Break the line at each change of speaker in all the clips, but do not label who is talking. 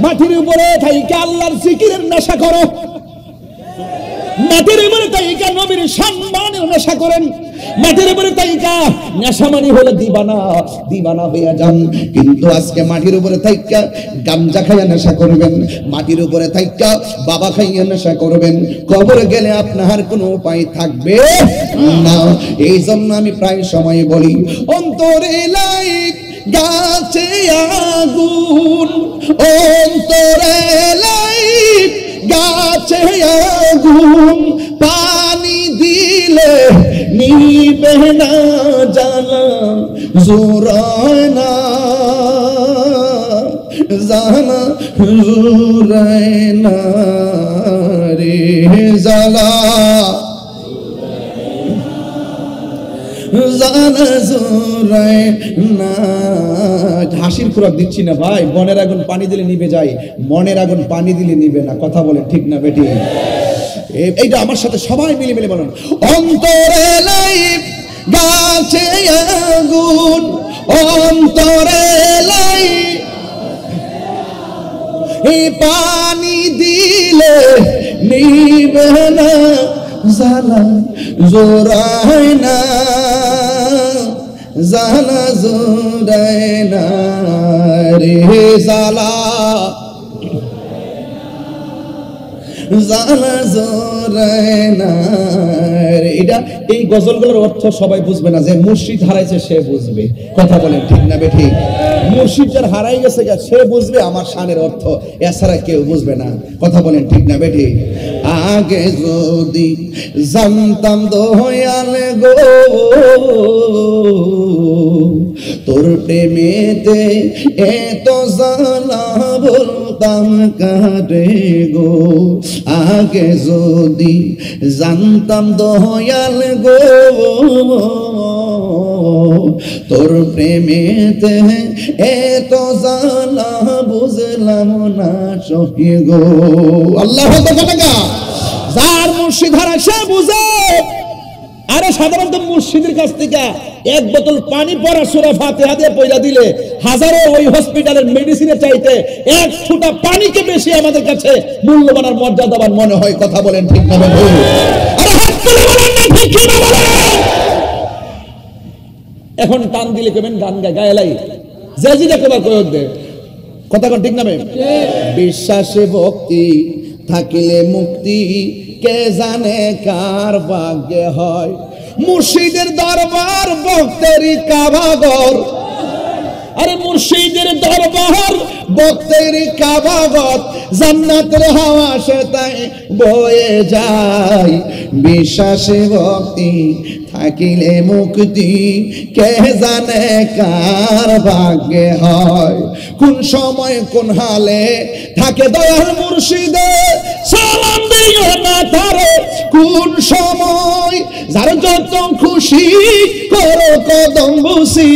মাটির উপরে থাইকা আল্লাহর জিকিরের নেশা করো, মাটির উপরে তাইকা নবীর সম্মানের নেশা করেন, মাটির উপরে তাইকা নেশা মানে হলো দিবানা, দিবানা হইয়া যান। কিন্তু আজকে মাটির উপরে তাইকা গাঞ্জা খাইয়া নেশা করবেন, মাটির উপরে তাইকা বাবা খাইয়া নেশা করবেন, কবরে গেলে আপনার কোনো উপায় থাকবে না। এই জন্য আমি প্রায় সময় বলি, অন্তরে লাইট গাছে আগুন, অন্তরে লাইট গাছে আগুন, পানি দিলে নিবে না জ্বালা, জোরায় না জ্বালা, জোরায় না রে জ্বালা, হাসির খোরাক দিচ্ছি না ভাই, বনের আগুন পানি দিলে নিভে যায়, মনের আগুন পানি দিলে নিবে না। কথা বলেন ঠিক না বেটি? এইটা আমার সাথে সবাই মিলে মিলে বলেন, অন্তরে লাইট গাছে আগুন, অন্তরে লাইট পানি দিলে নিবে না জ্বালা, জোরায় না জ্বালা, জোরায় না রে জ্বালা, জ্বালা জোরায় না। এটা এই গজলগুলোর অর্থ সবাই বুঝবে না, যে মুর্শিদ হারাইছে সে বুঝবে। কথা বলেন ঠিক না বেঠি? মুর্শিদ যার হারাই গেছে সে বুঝবে আমার শানের অর্থ, এছাড়া কেউ বুঝবে না। কথা বলেন ঠিক না বেঠি? আগে যদি জানতাম দয়াল গো তোর প্রেমেতে এত জ্বালা, বলতাম কারে গো। আগে যদি জানতাম দয়াল গো তোর প্রেমেতে এত জ্বালা, বুঝলাম না সহি গো। আল্লাহ যার মুর্শিদ হারা সে বুঝে। আরে সাধারণত মুর্শিদের কাছ থেকে এক বোতল পানি পড়া সূরা ফাতিহা দিয়ে পয়লা দিলে হাজারো ওই হসপিটালের মেডিসিনের চাইতে এক ফোঁটা পানিকে বেশি আমাদের কাছে মূল্যবান আর মর্যাদাবান মনে হয়। কথা বলেন ঠিক না বলেন? আরে হাত তুলে বলেন না ঠিক কি না বলেন? এখন টান দিলে কেমন গান গায় গায়লাই জেজি দেখো বা কয় দে। কথা কোন ঠিক না ভাই? বিশ্বাসে ভক্তি থাকিলে মুক্তি, কে জানে কার ভাগ্যে হয়। মুর্শিদের দরবার ভক্তেরই কাবাগর, আরে মুর্শিদের দরবার ভক্তেরই কাবাগর, জান্নাতের হাওয়া সে তাই বয়ে যায়। বিশ্বাসে ভক্তি থাকিলে মুক্তি, কে জানে কার ভাগ্যে হয়। কোন সময় কোন হালে থাকে দয়াল মুর্শিদে, সালাম দিও না তারে কোন সময়। যার যত খুশি করো কদম বুঝি,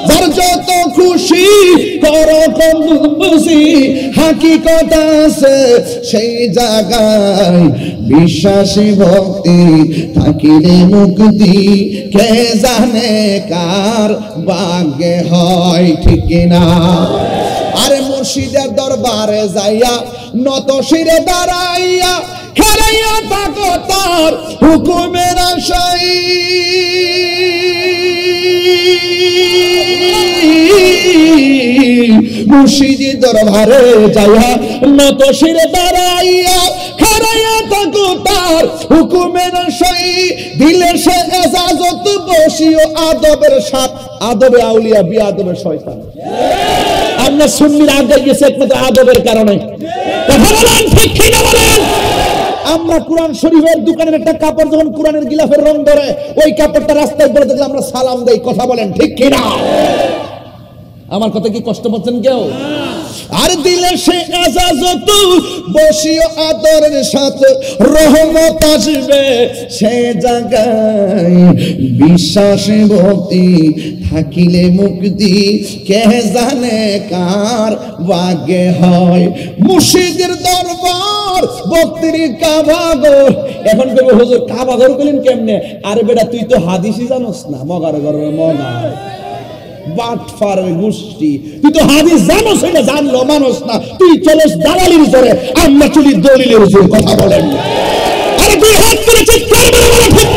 যার যত খুশি করো কদম বুঝি, হাকিকত আছে সেই জায়গায়। বিশ্বাসী ভক্তি থাকিলে মুক্তি, কে জানে কার ভাগ্যে হয়। ঠিক কিনা? আরে মুর্শিদের দরবারে যাইয়া নত শিরে দাঁড়াইয়া, খেলাইয়া থাকো তার হুকুমের আশায়। মুর্শিদের দরবারে যাইয়া নত শিরে দাঁড়াইয়া, খেলাইয়া থাকো তার হুকুমের আশায়। দিলে সে এজাজত বসিও আদবের সাথ, আদবে আউলিয়া বিআদবের শয়তান। আমরা সুন্নির আগে গেছে একমাত্র আদবের কারণে। কথা বলেন ঠিক কি না বলেন? আমরা কোরআন শরীফের দোকানের একটা কাপড় যখন কোরআনের গিলাফের রং ধরে, ওই কাপড়টা রাস্তায় পড়ে দেখলে আমরা সালাম দেই। কথা বলেন ঠিক কি না? আমার কথা কি কষ্ট পাচ্ছেন কেউ? আর দিলে সে এজাজত বসিও আদরের সাথে, রহমত আসবে সে জায়গায়। বিশ্বাসে ভক্তি থাকিলে মুক্তি, কে জানে কার ভাগ্যে হয়। মুর্শিদের দরবার ভক্তির কাবাগর। এখন কেউ হুজুর কাবাগর বলেন কেমনে? আরে বেটা তুই তো হাদিসই জানোস না, মগার গর মগা। বাটফারের গোষ্ঠী। তুই তো হাদিস জানো, সেটা জানলো মানুষ না, তুই চলস দালালির জোরে, আমরা চলি দলিলের জোরে। কথা বলেন, আরে তুই হাত করে চিৎকার করে বলো ঠিক।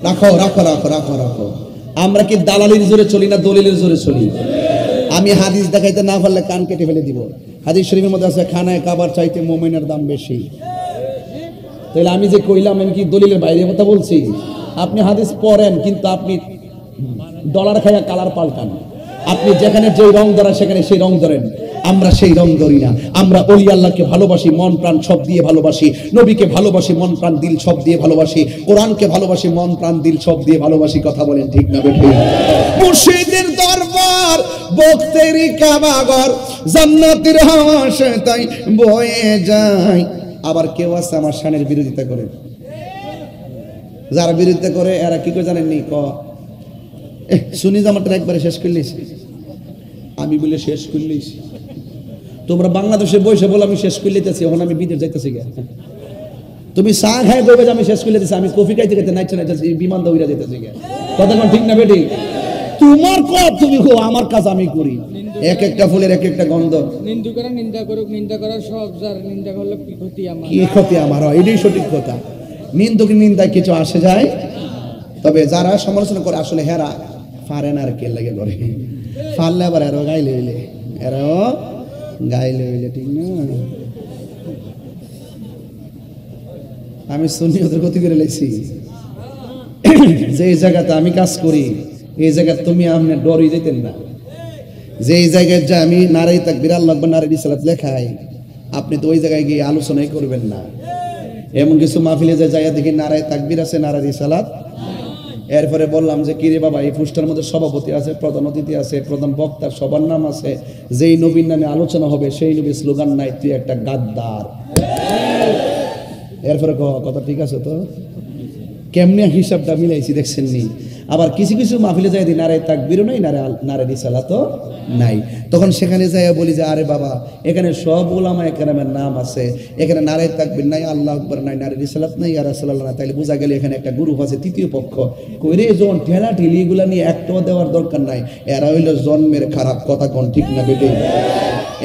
রাখো রাখো রাখো রাখো রাখো। আমরা কি দালালির জোরে চলি না দলিলের জোরে চলি? আমি হাদিস দেখাইতে না পারলে কান কেটে ফেলে দিব। হাদিস শরীফের মধ্যে আছে খানায় কাবার চাইতে মুমিনের দাম বেশি। তাহলে আমি যে কইলাম, আমি কি দলিলের বাইরে কথা বলছি? আপনি হাদিস পড়েন, কিন্তু আপনি ডলার খাইয়া কালার পাল্টান। আপনি যেখানে যে রং ধরা সেখানে সেই রং ধরেন। আমরা সেই রং ধরি না। আমরা ওলি আল্লাহকে ভালোবাসি, মন প্রাণ সব দিয়ে ভালোবাসি। নবীকে ভালোবাসি, মন প্রাণ দিল সব দিয়ে ভালোবাসি। কোরআনকে ভালোবাসি, মন প্রাণ দিল সব দিয়ে ভালোবাসি। কথা বলেন ঠিক না বেঠিক? মুর্শিদের দরবার, বক্তেরি কাবাগর, জান্নাতের হাওয়া তাই বয়ে যায়। আবার কেউ আছে আমার শানের বিরোধিতা করে। যারা বিরোধিতা করে এরা কি করে জানেননি? শুনি জামাটা একবারে শেষ করলিস, আমি বলে শেষ করলিস। তোমরা বাংলাদেশে বসে বলে আমি শেষ করে লিতেছি, এখন আমি বিদেশ যাইতেছি গে। তুমি চা খাই বলবে যে আমি শেষ করে লিতেছি, আমি কফি খাইতে খাইতে নাইতে নাইতেছি, বিমান দৌড়া যেতেছি গে। কথা কোন ঠিক না বেটি? তোমার কত তুমি কো, আমার কাজ আমি করি। এক একটা ফুলের এক একটা গন্ধ।
নিন্দা করা নিন্দা করুক, নিন্দা করার সব, যার নিন্দা করলে কি ক্ষতি আমার?
কি ক্ষতি আমার? এটাই সঠিক কথা। নিন্দুক নিন্দায় কিছু আসে যায়, তবে যারা সমালোচনা করে আসলে হেরা ফারেন আর কে লাগে করে, ফারলে আবার এরাও গাইলে হইলে, এরাও গাইলে হইলে, ঠিক না? আমি শুনি ওদের ক্ষতি করে লেছি। যে জায়গাতে আমি কাজ করি এই জায়গায় তুমি আপনার ডরই যেতেন না। যে জায়গায় যা আমি নারাই তাকবীর আল্লাহু আকবার নারাই রিসালাত লেখাই, আপনি তো ওই জায়গায় গিয়ে আলোচনাই করবেন না। এমন কিছু মাহফিলে যে জায়গা দেখি নারাই তাকবীর আছে, নারাই রিসালাত। এরপরে বললাম যে কিরে বাবা, এই পুস্টার মধ্যে সভাপতি আছে, প্রধান অতিথি আছে, প্রধান বক্তার সবার নাম আছে, যেই নবীর নামে আলোচনা হবে সেই নবীর স্লোগান নাই, তুই একটা গাদ্দার। এরপরে কথা ঠিক আছে তো? কেমনে হিসাবটা মিলাইছি দেখছেন নি? আবার কিছু কিছু মাহফিলে যাই দিই নারে তাকবীরও নাই, নারে রিসালাতও নাই। তখন সেখানে যাই বলি যে আরে বাবা, এখানে সব উলামা একরামের নাম আছে, এখানে নারে তাকবীর নাই, আল্লাহু আকবার নাই, নারে রিসালাত নাই, ইয়া রাসূলুল্লাহ নাই, তাইলে বোঝা গেল এখানে একটা গ্রুপ আছে, তৃতীয় পক্ষ। কইরে যখন ঠেলা ঠেলি এগুলা নিয়ে একটাও দেওয়ার দরকার নাই, এরা হইল জন্মের খারাপ। কথা কোন ঠিক না বেটে?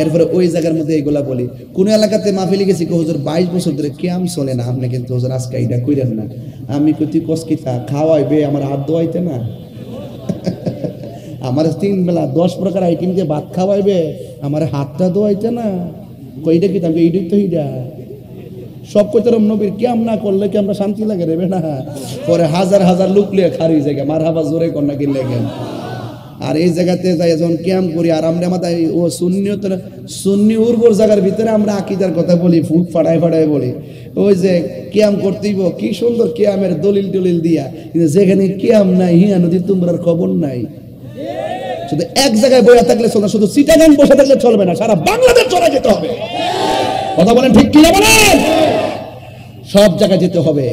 এরপরে ওই জায়গার মধ্যে এইগুলা বলি। কোন এলাকাতে মাহফিলে গেছি, হুজুর 22 বছর ধরে কিয়াম চলে না, আপনি কিন্তু হুজুর আজকে এটা কইরেন না। আমি কই তুই কস কিতা খাওয়াইবে, আমার হাত ধোয়াইতে না? আমার 3 বেলা 10 প্রকার আইটেম দিয়ে ভাত খাওয়াইবে, আমার হাতটা ধোয়াইতে না? কইটা কি তাকে এইটাই তো এইটা সব কইতারম নবীর কিয়াম না করলে কি আমরা শান্তি লাগে রে না? পরে হাজার হাজার লোক লিয়ে খারি জায়গা মারহাবা জোরে কন্যা কিনলে গেল। আর এই জায়গাতে যাই যখন ক্যাম্প করি, আর আমরা মাথায় ও সুন্নি উর্বর জায়গার ভিতরে আমরা আকিদার কথা বলি, ফুট ফাটায় ফাটায় বলি। ওই যে ক্যাম্প করতেইব, কি সুন্দর ক্যামের দলিল টলিল দিয়া, কিন্তু যেখানে ক্যাম্প নাই হিয়া নদী তোমরার খবর নাই। শুধু এক জায়গায় বইয়া থাকলে চলবে, শুধু চিটাগাং বসে থাকলে চলবে না, সারা বাংলাদেশ চলে যেতে হবে। কথা বলেন ঠিক কিনা বলেন? সব জায়গায় যেতে হবে।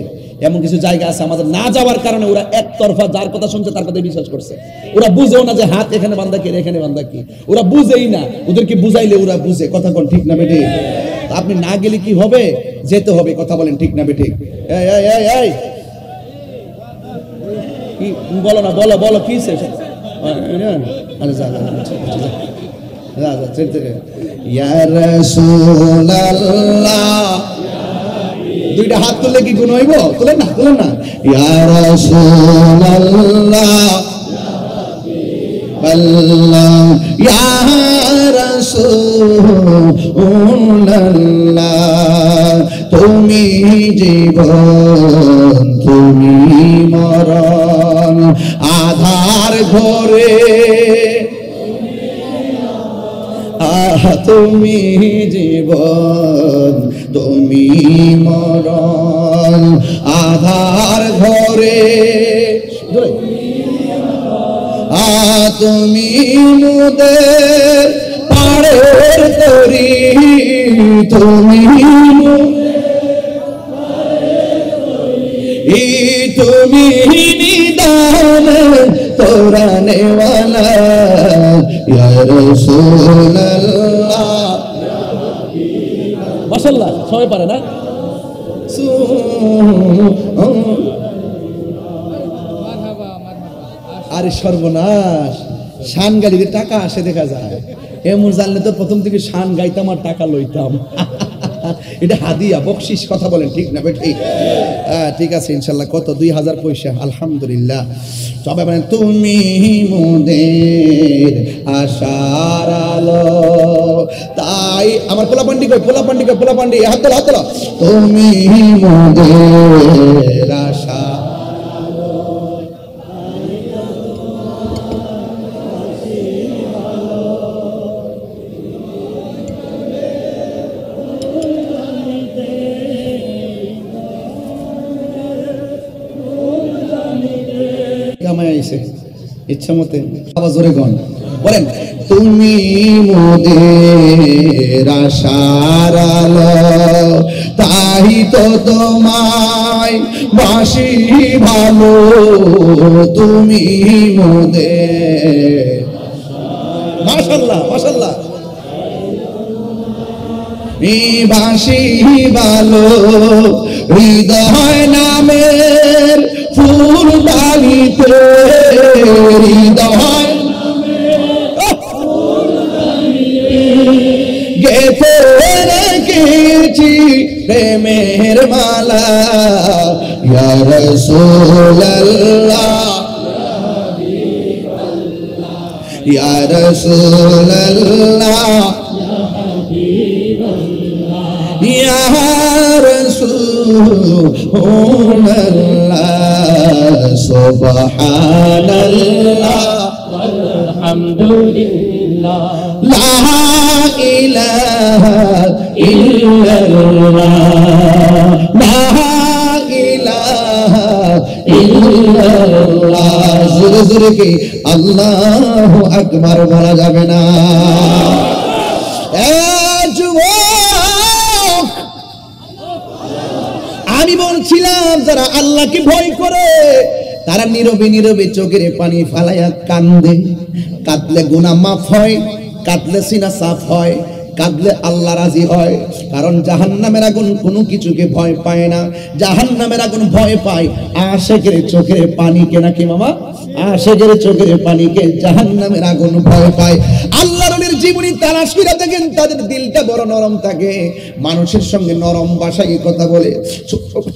এমন কিছু জায়গা আছে আমাদের না যাওয়ার কারণে ওরা একতরফা যার কথা শুনছে তার কথা বিশ্বাস করছে। ওরা বুঝেও না যে হাত এখানে বান্ধা কি এখানে বান্ধা কি, ওরা বুঝেই না। ওদেরকে বুঝাইলে ওরা বুঝে। কথা বল ঠিক না বেটি? আপনি না গেলে কি হবে? যেতে হবে। কথা বলেন ঠিক না বেটি? কি বলো না, বলো বলো কি ইয়া রাসূলুল্লাহ, দুইটা হাত তুললে কি গুণ হইব? তুলেন না, তুলেন না। ইয়া রাসূলুল্লাহ আল্লাহ, ইয়া রাসূলুল্লাহ, তুমি জীবন তুমি মরণ, আধার ঘরে তুমি জীবন তুমি মরণ, আধার ঘরে তুমি মুদের পাড়ের তরি, তুমি তুমি নিদান তোরা वाला या रसूल अल्लाह माशाल्लाह সবাই পারে না আরে সর্বনাশ শান গালিতে টাকা আসে দেখা যায় এমন জানলে তো প্রথম থেকে শান গাইতাম আর টাকা লইতাম এটা হাদিয়া বকশিশ কথা বলেন ঠিক না ঠিক ঠিক আছে ইনশাআল্লাহ কত 2000 পয়সা আলহামদুলিল্লাহ সবাই বলেন তুমি মোদের আশার আলো তাই আমার পোলাপান্ডি কই পোলাপান্ডি হাত তোলা তুমি মোদের আশা ইচ্ছা মতে আবার জোরে গান বলেন তুমি মোদের আশার আলো তাই তো তোমায় বাসি ভালো তুমি মোদের মাশাআল্লাহ মাশাআল্লাহ বাসি ভালো হৃদয় নামের ফুল ডালিতে হৃদয় গেথে রেখেছি প্রেমের মালা ইয়া রাসূলুল্লাহ ইয়া রাসূলুল্লাহ ইয়া রাসূলুল্লাহ সুবহানাল্লাহ আলহামদুলিল্লাহ লা ইলাহা ইল্লাল্লাহ লা ইলাহা ইল্লাল্লাহ জোরে জোরে কি আল্লাহু আকবার বলা যাবে না আমি বলছিলাম যারা আল্লাহকে ভয় করে তারা নীরবে নীরবে চোখের পানি ফালাইয়া কান্দে কাঁদলে গুনাহ মাফ হয় কাঁদলে সিনা সাফ হয় কাঁদলে আল্লাহ রাজি হয় কারণ জাহান্নামের আগুন কোনো কিছুকে ভয় পায় না জাহান্নামের আগুন ভয় পায় আশিকের চোখের পানিকে নাকি মামা আশিকের চোখের পানিকে জাহান্নামের আগুন ভয় পায় আল্লাহর ওলির জীবনী তালাশ করে দেখেন তাদের দিলটা বড় নরম থাকে মানুষের সঙ্গে নরম ভাষায় কথা বলে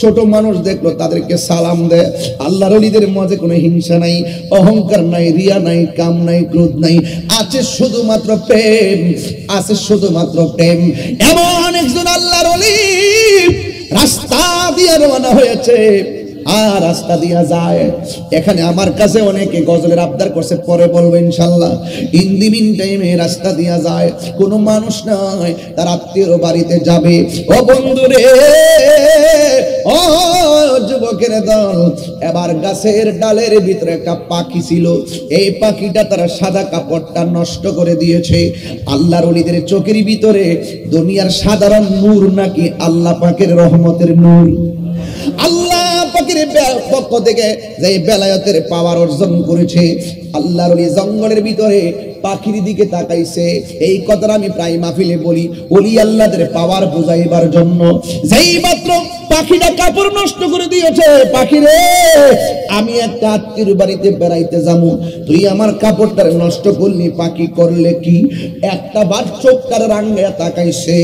ছোট মানুষ দেখলো তাদেরকে সালাম দেয় আল্লাহর ওলিদের মাঝে কোনো হিংসা নাই অহংকার নাই রিয়া নাই কাম নাই ক্রোধ নাই আছে শুধুমাত্র প্রেম আছে শুধুমাত্র প্রেম এমন একজন আল্লাহর ওলি রাস্তা দিয়ে রওনা হয়েছে আর রাস্তা দিয়া যায় এখানে আমার কাছে অনেকে গজলের আবদার করছে পরে বলবো ইনশাআল্লাহ ইন দি মিন টাইমে রাস্তা দিয়া যায় কোনো মানুষ নাই তার আত্মীয়র বাড়িতে যাবে ও বন্ধুরে ও যুবকের দল এবার গাছের ডালের ভিতরে একটা পাখি ছিল এই পাখিটা তার সাদা কাপড়টা নষ্ট করে দিয়েছে আল্লাহর ওলিদের চোখের ভিতরে দুনিয়ার সাধারণ নূর নাকি আল্লাহ পাকের রহমতের নূর আল্লাহ পাকের পক্ষ থেকে যে বেলায়েতের পাওয়ার অর্জন করেছে আল্লাহর ওলি জঙ্গলের ভিতরে পাখির দিকে তাকাইছে এই কথাটা আমি প্রায় মাহফিলে বলি ওলি আল্লাহদের পাওয়ার বুঝাইবার জন্য যেই মাত্র পাখিটা কাপড় নষ্ট করে দিয়েছে পাখি রে আমি একটা আত্মীয়র বাড়িতে বেড়াইতে যাবো তুই আমার কাপড়টা নষ্ট করলি পাখি করলে কি একটা বার চোখটার রাঙে তাকাইছে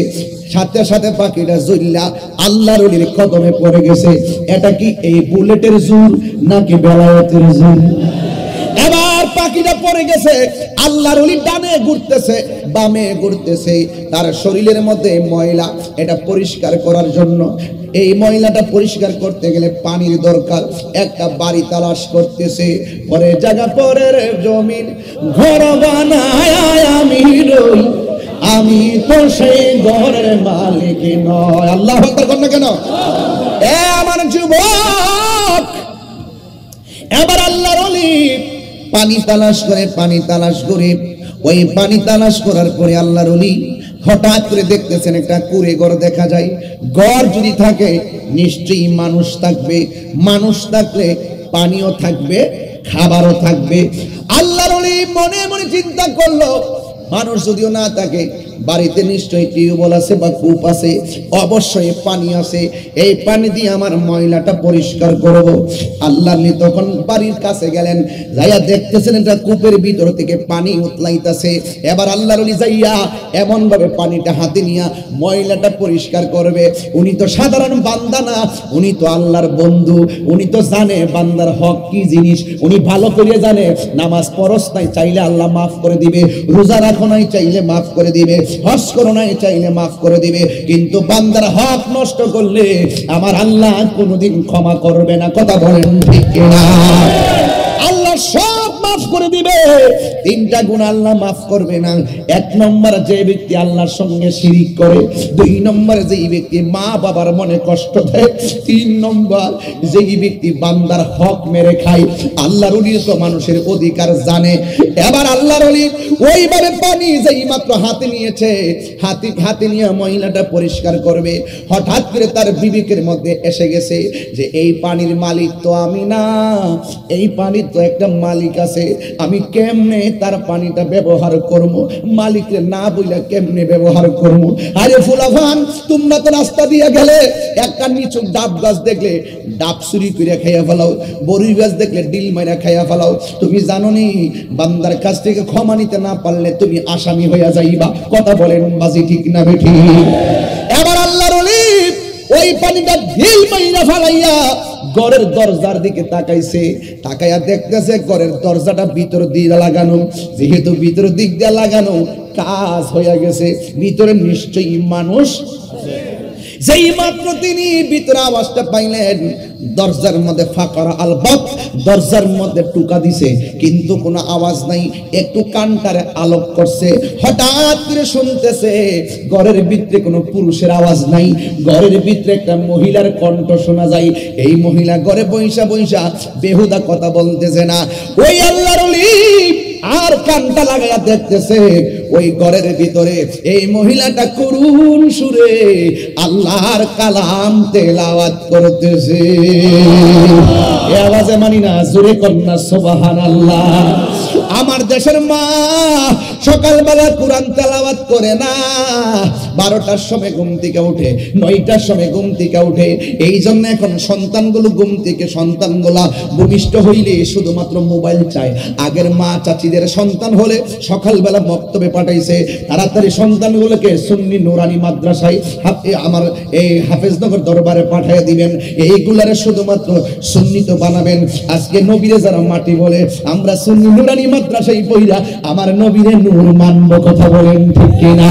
সাথে সাথে পাখিটা জ্বললা আল্লাহর ওলির কদমে পড়ে গেছে এটা কি এই বুলেটের জোর নাকি বেলায়েতের জোর এবার পাখিটা পড়ে গেছে আল্লাহর ওলি ডানে ঘুরতেছে বামে ঘুরতেছে তার শরীরের মধ্যে ময়লা এটা পরিষ্কার করার জন্য এই ময়লাটা পরিষ্কার করতে গেলে পানির দরকার একটা বাড়ি তালাশ করতেছে পরে জায়গা পরের জমিন ঘর বানায় আমি রই আমি তো সেই ঘরের মালিক নয় আল্লাহু আকবার কোন কেন এ আমার যুবক এবার আল্লাহর ওলি পানি তালাশ করে ওই পানি তালাশ করার পরে আল্লাহর ওলি হঠাৎ করে দেখতেছেন একটা কুঁড়ে ঘর দেখা যায় ঘর যদি থাকে নিশ্চয়ই মানুষ থাকবে মানুষ থাকলে পানিও থাকবে খাবারও থাকবে আল্লাহর ওলি মনে মনে চিন্তা করলো, মানুষ যদিও না থাকে, বাড়িতে নিশ্চয়ই টিউবওয়েল আছে বা কূপ আছে, অবশ্যই পানি আছে, এই পানি দিয়ে আমার ময়লাটা পরিষ্কার করব। আল্লাহর ওলি তখন বাড়ির কাছে গেলেন, যাইয়া দেখতেছেন এটা কূপের ভিতর থেকে পানি উতলাইতেছে। এবার আল্লাহর ওলি যাইয়া এমন ভাবে পানিটা হাতে নিয়া ময়লাটা পরিষ্কার করবে। উনি তো সাধারণ বান্দা না, উনি তো আল্লাহর বন্ধু, উনি তো জানে বান্দার হক কি জিনিস, উনি ভালো করে জানে। নামাজ পড়স নাই চাইলে আল্লাহ মাফ করে দিবে, রোজা রাখো নাই চাইলে মাফ করে দিবে, হজ করো নাই চাইলে মাফ করে দিবে, কিন্তু বান্দার হক নষ্ট করলে আমার আল্লাহ কোনোদিন ক্ষমা করবে না। কথা বলেন ঠিক কিনা? আল্লাহ সব মাফ করে দিবে, তিনটা গুণ আল্লাহ মাফ করবে না। এক নম্বর, যে ব্যক্তি আল্লাহর সঙ্গে শিরিক করে। দুই নম্বর, যেই ব্যক্তি মা বাবার মনে কষ্ট দেয়। তিন নম্বর, যেই ব্যক্তি বান্দার হক মেরে খায়। আল্লাহর ওলি তো মানুষের অধিকার জানে। এবার আল্লাহর ওলি ওইভাবে পানি যেই মাত্র হাতে নিয়েছে, হাতে নিয়ে মহিলাটা পরিষ্কার করবে, হঠাৎ করে তার বিবেকের মধ্যে এসে গেছে যে এই পানির মালিক তো আমি না, এই পানির তো একটা মালিক আছে, আমি কেমনে তার পানিটা ব্যবহার করব, মালিকরে না বইলা কেমনে ব্যবহার করব। আরে ফুলাফান, তোমরা তো রাস্তা দিয়ে গেলে একটা নিচু ডাব গাছ দেখলে ডাব চুরি করে খাইয়া ফেলাও, বড়ি গাছ দেখলে ডিল মাইরা খাইয়া ফেলাও। তুমি জানো নি বান্দার কাছ থেকে ক্ষমা নিতে না পারলে তুমি আসামি হইয়া যাইবা। কথা বলেন বাজি ঠিক না বেঠি? এবার আল্লাহর ওলি ওই পানিটা ঢিল মাইরা ফেলাইয়া ঘরের দরজার দিকে তাকাইছে, তাকাইয়া দেখতেছে ঘরের দরজাটা ভিতর দিয়ে লাগানো। যেহেতু ভিতর দিক দিয়ে লাগানো, কাজ হইয়া গেছে, ভিতরে নিশ্চয়ই মানুষ। যেই মাত্র তিনি ভিতরে আওয়াজটা পাইলেন, দরজার মধ্যে ফাঁকা আলবাব, দরজার মধ্যে টুকা দিছে, কিন্তু কোনো আওয়াজ নাই। একটু কানটারে আলোক করছে, হঠাৎ করে শুনতেছে ঘরের ভিতরে কোনো পুরুষের আওয়াজ নাই, ঘরের ভিতরে একটা মহিলার কণ্ঠ শোনা যায়। এই মহিলা ঘরে বইসা বইসা বেহুদা কথা বলতেছে না। ওই আল্লাহর ওলি আর কানটা লাগাইয়া দেখতেছে ওই ঘরের ভিতরে এই মহিলাটা করুণ সুরে আল্লাহর কালাম তেলাওয়াত করতেছে। এই আওয়াজে মানি না, জোরে কন্যা সুবহানাল্লাহ। আমার দেশের মা সকালবেলা কোরআন তেলাওয়াত করে না, 12টার সময় ঘুম থেকে উঠে, 9টার সময় ঘুম থেকে উঠে। এই জন্য এখন সন্তানগুলো ঘুম থেকে সন্তানগুলা ভূমিষ্ঠ হইলে শুধুমাত্র মোবাইল চায়। আগের মা চাচিদের সন্তান হলে সকালবেলা মক্তবে পাঠাইছে, তাড়াতাড়ি সন্তানগুলোকে সুন্নি নুরানি মাদ্রাসায় আমার এই হাফেজনগর দরবারে পাঠিয়ে দিবেন, এইগুলারে শুধুমাত্র সুন্নিত বানাবেন। আজকে নবীরে যারা মাটি বলে, আমরা সুন্নি নুরানি মাদ্রাসায় পড়িয়া আমার নবীরে নূর মানব। কথা বলেন ঠিক কিনা?